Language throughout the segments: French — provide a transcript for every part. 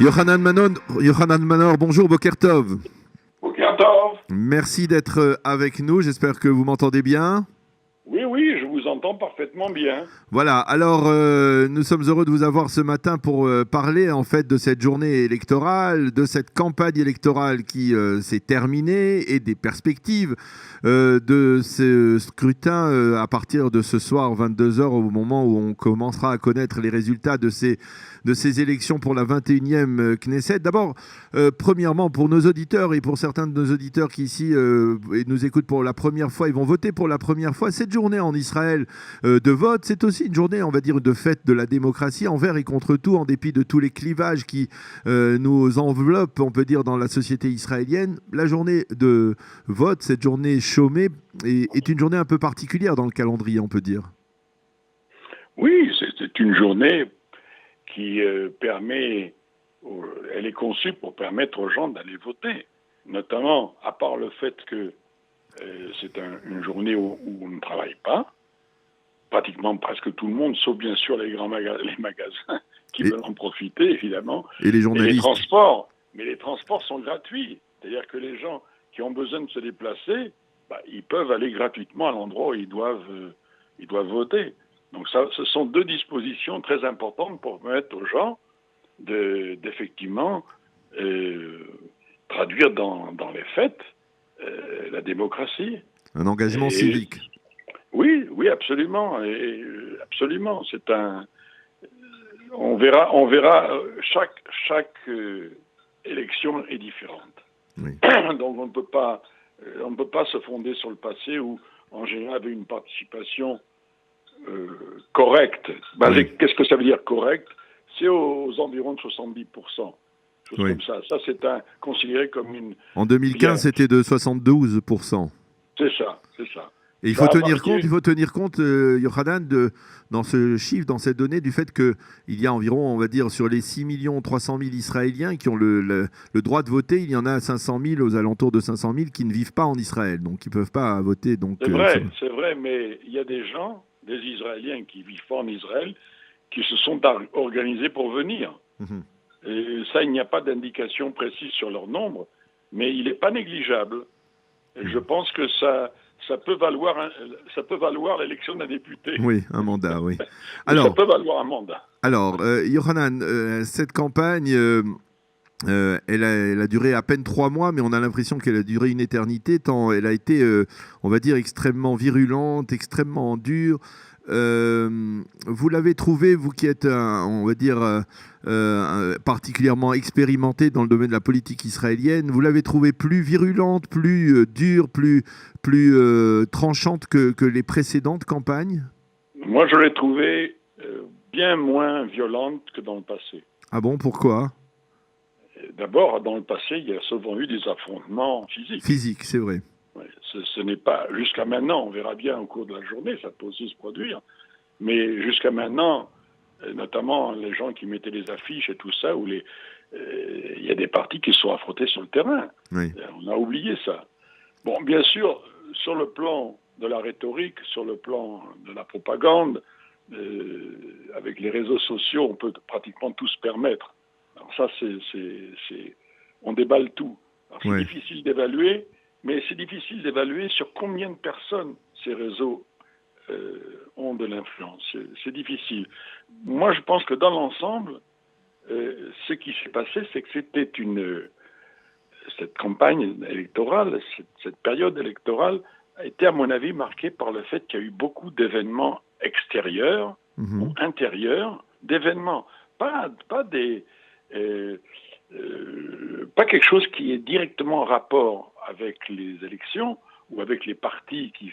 Yohanan Manor, bonjour, Boker Tov. Boker Tov. Merci d'être avec nous, j'espère que vous m'entendez bien. Oui, je vous entends parfaitement bien. Voilà, alors nous sommes heureux de vous avoir ce matin pour parler en fait de cette journée électorale, de cette campagne électorale qui s'est terminée et des perspectives de ce scrutin à partir de ce soir 22 heures, au moment où on commencera à connaître les résultats de ces élections pour la 21e Knesset. D'abord, premièrement, pour nos auditeurs et pour certains de nos auditeurs qui ici nous écoutent pour la première fois, ils vont voter pour la première fois, cette journée en Israël de vote, c'est aussi une journée, on va dire, de fête de la démocratie envers et contre tout, en dépit de tous les clivages qui nous enveloppent, on peut dire, dans la société israélienne. La journée de vote, cette journée chômée, est une journée un peu particulière dans le calendrier, on peut dire. Oui, c'est une journée qui permet, elle est conçue pour permettre aux gens d'aller voter, notamment, à part le fait que c'est une journée où on ne travaille pas, pratiquement presque tout le monde, sauf bien sûr les grands les magasins qui veulent en profiter, évidemment. Et les journalistes. Mais les transports sont gratuits. C'est-à-dire que les gens qui ont besoin de se déplacer, ils peuvent aller gratuitement à l'endroit où ils doivent voter. Donc ça, ce sont deux dispositions très importantes pour permettre aux gens d'effectivement traduire dans les faits la démocratie. Un engagement civique. Oui, absolument. Absolument. On verra. Chaque élection est différente. Oui. Donc on ne peut pas se fonder sur le passé où en général il y avait une participation correcte. Oui. Qu'est-ce que ça veut dire correct? C'est aux environs de 70%. Oui. Comme ça. Ça, c'est considéré comme une... En 2015, c'était de 72%. C'est ça. Et il faut tenir compte, Yohanan, dans ce chiffre, dans cette donnée, du fait qu'il y a environ, on va dire, sur les 6 300 000 Israéliens qui ont le droit de voter, il y en a 500 000, aux alentours de 500 000, qui ne vivent pas en Israël, donc qui ne peuvent pas voter. C'est vrai, mais il y a des gens, des Israéliens qui vivent pas en Israël, qui se sont organisés pour venir. Mm-hmm. Et ça, il n'y a pas d'indication précise sur leur nombre, mais il n'est pas négligeable. Et je pense que ça peut valoir l'élection d'un député. Oui, un mandat, oui. Alors, ça peut valoir un mandat. Alors, Yohanan, cette campagne, elle a duré à peine 3 mois, mais on a l'impression qu'elle a duré une éternité, tant elle a été, on va dire, extrêmement virulente, extrêmement dure. Vous l'avez trouvé, vous qui êtes, on va dire, particulièrement expérimenté dans le domaine de la politique israélienne, vous l'avez trouvé plus virulente, plus dure, plus tranchante que les précédentes campagnes? Moi, je l'ai trouvée bien moins violente que dans le passé. Ah bon, pourquoi? D'abord, dans le passé, il y a souvent eu des affrontements physiques. Physiques, c'est vrai. Ouais, ce n'est pas jusqu'à maintenant, on verra bien au cours de la journée, ça peut aussi se produire, mais jusqu'à maintenant, notamment les gens qui mettaient les affiches et tout ça, où il y a des partis qui se sont affrontés sur le terrain. Oui. On a oublié ça. Bon, bien sûr, sur le plan de la rhétorique, sur le plan de la propagande, avec les réseaux sociaux, on peut pratiquement tout se permettre. Alors ça, on déballe tout. Alors, c'est difficile d'évaluer. Mais c'est difficile d'évaluer sur combien de personnes ces réseaux ont de l'influence. C'est difficile. Moi, je pense que dans l'ensemble, ce qui s'est passé, c'est que c'était cette campagne électorale, cette période électorale a été, à mon avis, marquée par le fait qu'il y a eu beaucoup d'événements extérieurs ou intérieurs, d'événements, pas quelque chose qui est directement en rapport avec les élections ou avec les partis qui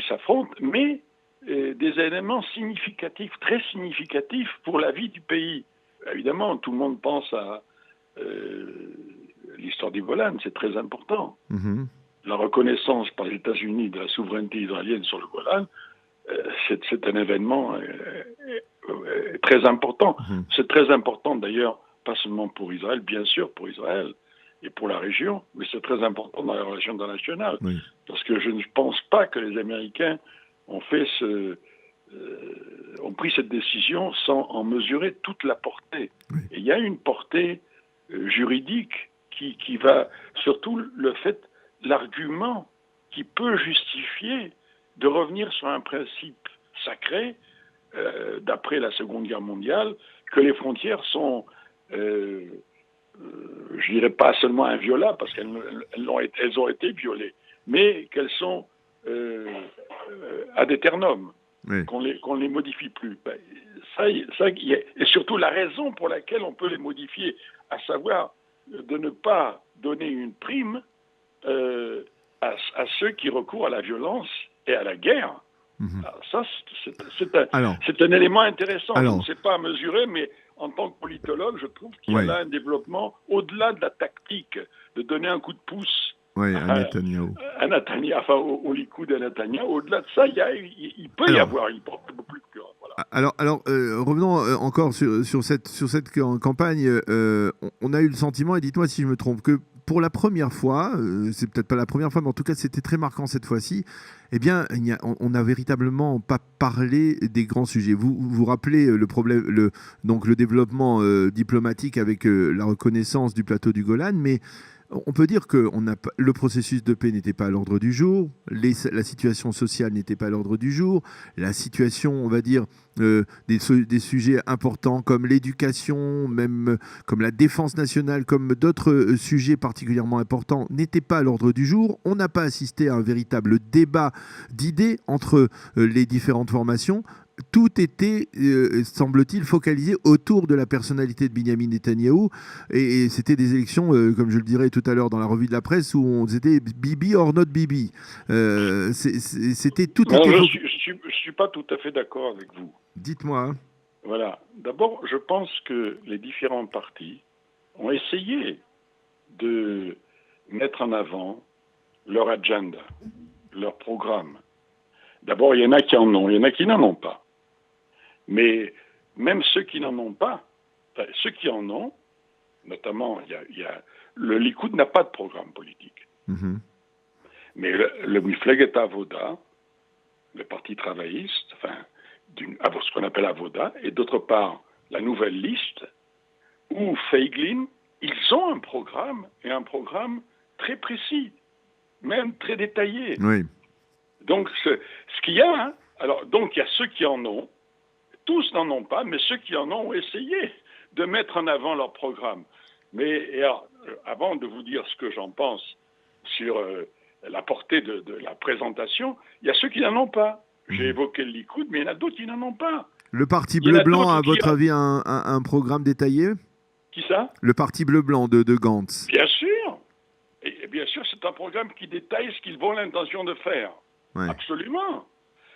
s'affrontent, mais des éléments significatifs, très significatifs pour la vie du pays. Évidemment, tout le monde pense à l'histoire du Golan, c'est très important. Mm-hmm. La reconnaissance par les États-Unis de la souveraineté israélienne sur le Golan, c'est un événement très important. Mm-hmm. C'est très important d'ailleurs, pas seulement pour Israël, bien sûr pour Israël et pour la région, mais c'est très important dans la relation internationale. Oui. Parce que je ne pense pas que les Américains ont fait ont pris cette décision sans en mesurer toute la portée. Oui. Et il y a une portée juridique qui va, surtout l'argument qui peut justifier de revenir sur un principe sacré, d'après la Seconde Guerre mondiale, que les frontières sont, je dirais pas seulement inviolables, parce qu'elles ont été violées, mais qu'elles sont ad aeternum, Oui. qu'on les modifie plus. Et surtout la raison pour laquelle on peut les modifier, à savoir de ne pas donner une prime à ceux qui recourent à la violence et à la guerre. Alors ça, c'est un élément intéressant. Je ne sais pas mesurer, mais en tant que politologue, je trouve qu'il y a là un développement au-delà de la tactique, de donner un coup de pouce à Netanyahou. Enfin, au Likoud et à Netanyahou. Au-delà de ça, il peut y avoir une porte beaucoup plus grande. Voilà. Alors revenons encore sur cette campagne. On a eu le sentiment, et dites-moi si je me trompe, que pour la première fois, c'est peut-être pas la première fois, mais en tout cas c'était très marquant cette fois-ci, eh bien on n'a véritablement pas parlé des grands sujets. Vous rappelez le problème, donc le développement diplomatique avec la reconnaissance du plateau du Golan, mais on peut dire que le processus de paix n'était pas à l'ordre du jour, la situation sociale n'était pas à l'ordre du jour, la situation, on va dire, des sujets importants comme l'éducation, même comme la défense nationale, comme d'autres sujets particulièrement importants n'étaient pas à l'ordre du jour. On n'a pas assisté à un véritable débat d'idées entre les différentes formations. Tout était, semble-t-il, focalisé autour de la personnalité de Binyamin Netanyahou. Et c'était des élections, comme je le dirais tout à l'heure dans la revue de la presse, où on était Bibi or not Bibi. C'était tout. Je ne suis pas tout à fait d'accord avec vous. Dites-moi. Voilà. D'abord, je pense que les différents partis ont essayé de mettre en avant leur agenda, leur programme. D'abord, il y en a qui en ont, il y en a qui n'en ont pas. Mais même ceux qui n'en ont pas, ceux qui en ont, notamment, le Likoud n'a pas de programme politique. Mais le Mifleget Avoda, le parti travailliste, ce qu'on appelle Avoda, et d'autre part, la nouvelle liste, ou Feiglin, ils ont un programme, et un programme très précis, même très détaillé. Oui. Donc, ce qu'il y a, donc il y a ceux qui en ont, tous n'en ont pas, mais ceux qui en ont essayé de mettre en avant leur programme. Mais avant de vous dire ce que j'en pense sur la portée de la présentation, il y a ceux qui n'en ont pas. J'ai évoqué le Likoud, mais il y en a d'autres qui n'en ont pas. Le Parti bleu-blanc a, à votre avis, un programme détaillé ? Qui ça ? Le Parti bleu-blanc de Gantz. Bien sûr. Et bien sûr, c'est un programme qui détaille ce qu'ils ont l'intention de faire. Ouais. Absolument.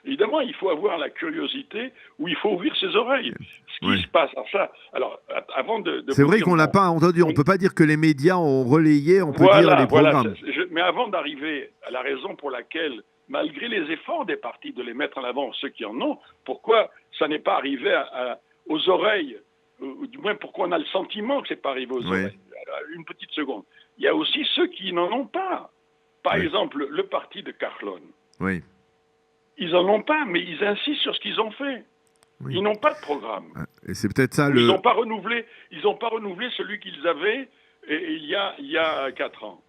Évidemment, il faut avoir la curiosité ou il faut ouvrir ses oreilles. Ce qui se passe, avant de c'est vrai qu'on l'a pas entendu. On peut pas dire que les médias ont relayé. On peut dire les programmes. Mais avant d'arriver à la raison pour laquelle, malgré les efforts des partis de les mettre en avant, ceux qui en ont, pourquoi ça n'est pas arrivé aux oreilles, ou du moins pourquoi on a le sentiment que c'est pas arrivé aux oreilles. Alors, une petite seconde. Il y a aussi ceux qui n'en ont pas. Par exemple, le parti de Carlon. Oui. Ils n'en ont pas, mais ils insistent sur ce qu'ils ont fait. Oui. Ils n'ont pas de programme. Et c'est peut-être ça Ils n'ont pas renouvelé celui qu'ils avaient il y a 4 ans.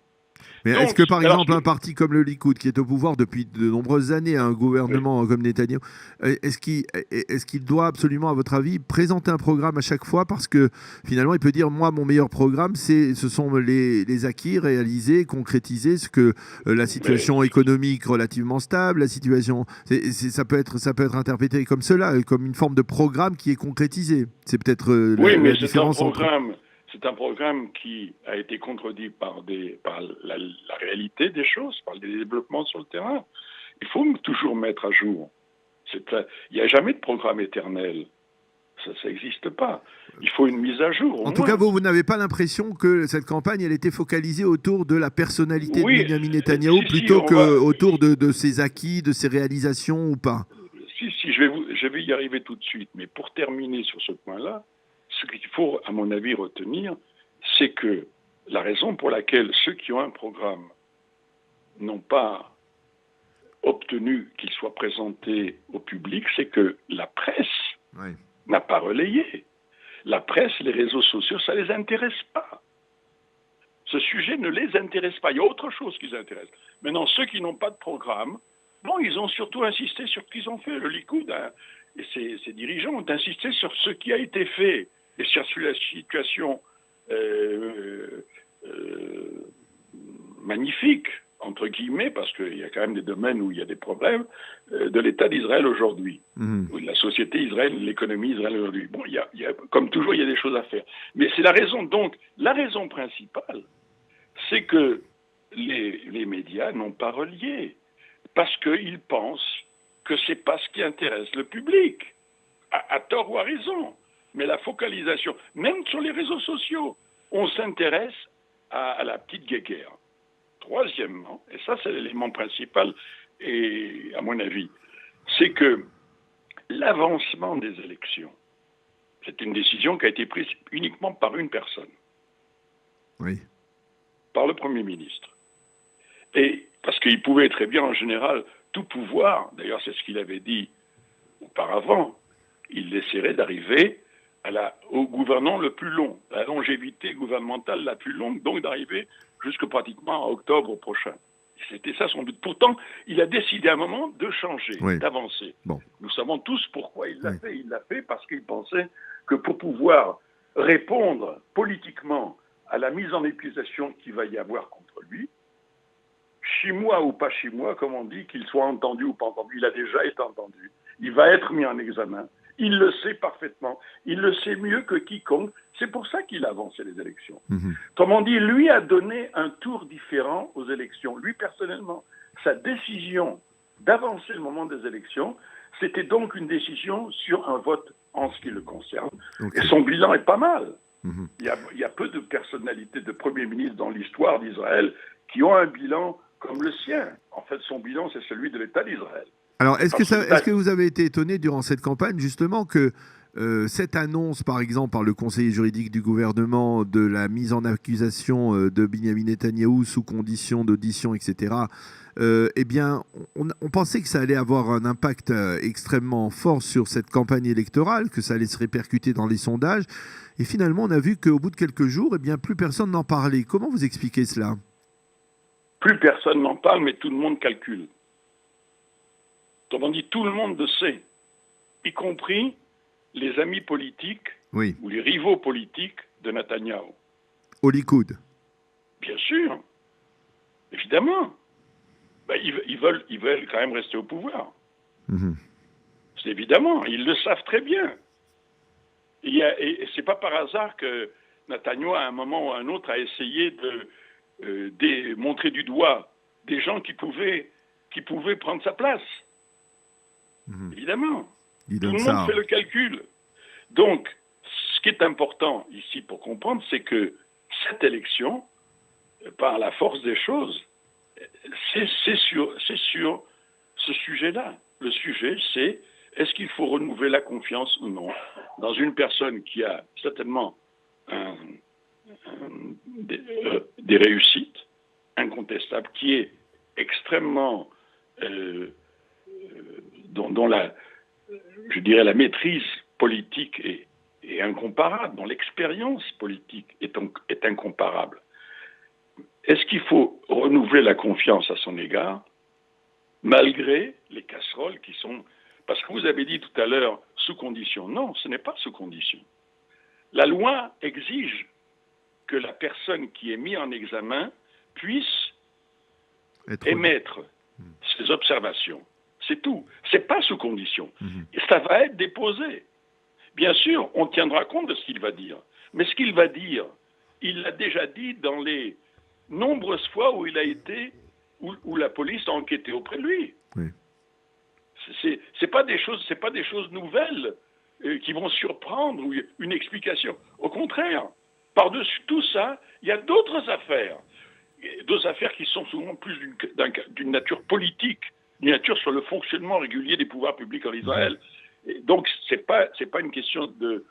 Mais donc, est-ce que, par exemple, un parti comme le Likoud, qui est au pouvoir depuis de nombreuses années, un gouvernement comme Netanyahou, est-ce qu'il doit absolument, à votre avis, présenter un programme à chaque fois ? Parce que, finalement, il peut dire, moi, mon meilleur programme, ce sont les acquis réalisés, concrétisés, ce que la situation économique relativement stable, la situation... ça peut être interprété comme cela, comme une forme de programme qui est concrétisé. C'est peut-être la différence entre... C'est un programme qui a été contredit par la réalité des choses, par les développements sur le terrain. Il faut toujours mettre à jour. Il n'y a jamais de programme éternel. Ça n'existe pas. Il faut une mise à jour. En tout cas, vous n'avez pas l'impression que cette campagne elle était focalisée autour de la personnalité de Binyamin Netanyahou plutôt qu'autour de ses acquis, de ses réalisations ou pas ? Si, je vais y arriver tout de suite. Mais pour terminer sur ce point-là, ce qu'il faut, à mon avis, retenir, c'est que la raison pour laquelle ceux qui ont un programme n'ont pas obtenu qu'il soit présenté au public, c'est que la presse Oui. n'a pas relayé. La presse, les réseaux sociaux, ça ne les intéresse pas. Ce sujet ne les intéresse pas. Il y a autre chose qui les intéresse. Maintenant, ceux qui n'ont pas de programme, bon, ils ont surtout insisté sur ce qu'ils ont fait. Le Likoud et ses dirigeants ont insisté sur ce qui a été fait et sur la situation magnifique, entre guillemets, parce qu'il y a quand même des domaines où il y a des problèmes, de l'État d'Israël aujourd'hui, ou de la société israélienne, l'économie israélienne aujourd'hui. Bon, comme toujours, il y a des choses à faire. Mais c'est la raison, donc, la raison principale, c'est que les médias n'ont pas relié, parce qu'ils pensent que c'est pas ce qui intéresse le public, à tort ou à raison. Mais la focalisation, même sur les réseaux sociaux, on s'intéresse à la petite guéguerre. Troisièmement, et ça c'est l'élément principal, et à mon avis, c'est que l'avancement des élections, c'est une décision qui a été prise uniquement par une personne. Oui. Par le Premier ministre. Et parce qu'il pouvait très bien, en général, tout pouvoir, d'ailleurs c'est ce qu'il avait dit auparavant, il essaierait d'arriver au gouvernement le plus long, la longévité gouvernementale la plus longue, donc d'arriver jusque pratiquement à octobre prochain. C'était ça son but. Pourtant, il a décidé à un moment de changer, d'avancer. Bon. Nous savons tous pourquoi il l'a fait. Il l'a fait parce qu'il pensait que pour pouvoir répondre politiquement à la mise en accusation qu'il va y avoir contre lui, chinois ou pas chinois, comme on dit, qu'il soit entendu ou pas entendu, il a déjà été entendu. Il va être mis en examen. Il le sait parfaitement. Il le sait mieux que quiconque. C'est pour ça qu'il a avancé les élections. Comme on dit, lui a donné un tour différent aux élections. Lui, personnellement, sa décision d'avancer le moment des élections, c'était donc une décision sur un vote en ce qui le concerne. Et son bilan est pas mal. Il y a peu de personnalités de Premier ministre dans l'histoire d'Israël qui ont un bilan comme le sien. En fait, son bilan, c'est celui de l'État d'Israël. Alors, est-ce que vous avez été étonné durant cette campagne, justement, que cette annonce, par exemple, par le conseiller juridique du gouvernement, de la mise en accusation de Binyamin Netanyahou sous condition d'audition, etc., eh bien, on pensait que ça allait avoir un impact extrêmement fort sur cette campagne électorale, que ça allait se répercuter dans les sondages. Et finalement, on a vu qu'au bout de quelques jours, eh bien, plus personne n'en parlait. Comment vous expliquez cela ? Plus personne n'en parle, mais tout le monde calcule. Autrement dit, tout le monde le sait, y compris les amis politiques ou les rivaux politiques de Netanyahou. Au Likoud. Bien sûr, évidemment. Ben, ils veulent quand même rester au pouvoir. C'est évidemment, ils le savent très bien. Et c'est pas par hasard que Netanyahou, à un moment ou à un autre, a essayé de montrer du doigt des gens qui pouvaient prendre sa place. Évidemment. Tout le monde fait le calcul. Donc, ce qui est important ici pour comprendre, c'est que cette élection, par la force des choses, c'est sur ce sujet-là. Le sujet, c'est est-ce qu'il faut renouveler la confiance ou non dans une personne qui a certainement des réussites incontestables, qui est extrêmement dont je dirais la maîtrise politique est incomparable, dont l'expérience politique est incomparable. Est-ce qu'il faut renouveler la confiance à son égard, malgré les casseroles qui sont... Parce que vous avez dit tout à l'heure, sous condition. Non, ce n'est pas sous condition. La loi exige que la personne qui est mise en examen puisse émettre ses observations. C'est tout. C'est pas sous condition. Et ça va être déposé. Bien sûr, on tiendra compte de ce qu'il va dire. Mais ce qu'il va dire, il l'a déjà dit dans les nombreuses fois où il a été, où la police a enquêté auprès de lui. C'est pas des choses nouvelles qui vont surprendre ou une explication. Au contraire, par-dessus tout ça, il y a d'autres affaires qui sont souvent plus d'une nature politique, d'une nature sur le fonctionnement régulier des pouvoirs publics en Israël. Et donc, c'est pas une question de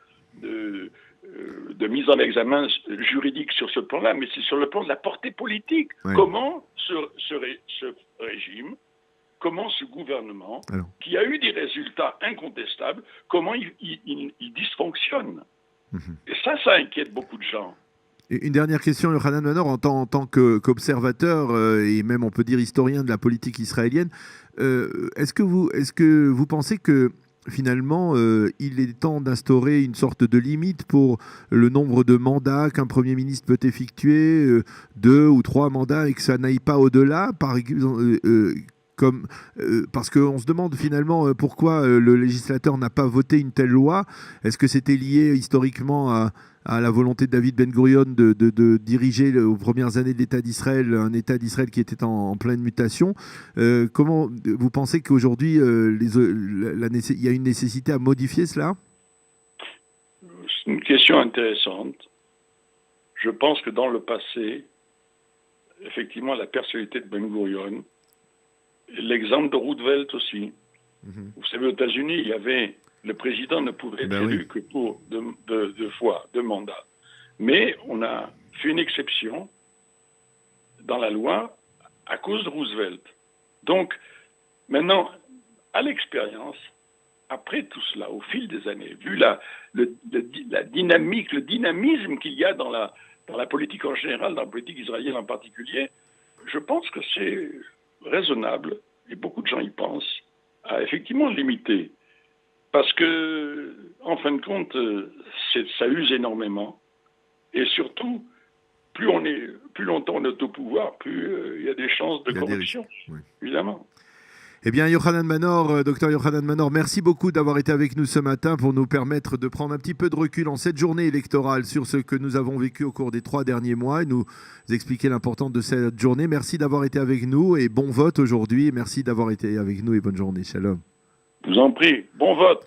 mise en examen juridique sur ce plan-là, mais c'est sur le plan de la portée politique. Comment ce régime, comment ce gouvernement, Alors. qui a eu des résultats incontestables, comment il dysfonctionne. Et ça inquiète beaucoup de gens. Une dernière question, Yochanan Manor, en tant qu'observateur et même on peut dire historien de la politique israélienne, est-ce que vous pensez que finalement il est temps d'instaurer une sorte de limite pour le nombre de mandats qu'un Premier ministre peut effectuer, 2 ou 3 mandats, et que ça n'aille pas au-delà, par exemple parce qu'on se demande finalement pourquoi le législateur n'a pas voté une telle loi. Est-ce que c'était lié historiquement à la volonté de David Ben Gurion de diriger aux premières années de l'État d'Israël, un État d'Israël qui était en pleine mutation? Comment vous pensez qu'aujourd'hui il y a une nécessité à modifier cela? C'est une question intéressante. Je pense que dans le passé, effectivement, la personnalité de Ben Gurion, l'exemple de Roosevelt aussi. Vous savez, aux États-Unis, il y avait le président ne pouvait être élu que pour deux mandats. Mais on a fait une exception dans la loi à cause de Roosevelt. Donc, maintenant, à l'expérience, après tout cela, au fil des années, vu la dynamique, le dynamisme qu'il y a dans la politique en général, dans la politique israélienne en particulier, je pense que c'est raisonnable, et beaucoup de gens y pensent, à effectivement limiter. Parce que, en fin de compte, ça use énormément. Et surtout, plus longtemps on est au pouvoir, plus il y a des chances de corruption, évidemment. Eh bien, Yochanan Manor, docteur Yochanan Manor, merci beaucoup d'avoir été avec nous ce matin pour nous permettre de prendre un petit peu de recul en cette journée électorale sur ce que nous avons vécu au cours des 3 derniers mois et nous expliquer l'importance de cette journée. Merci d'avoir été avec nous et bon vote aujourd'hui. Merci d'avoir été avec nous et bonne journée. Shalom. Je vous en prie, bon vote.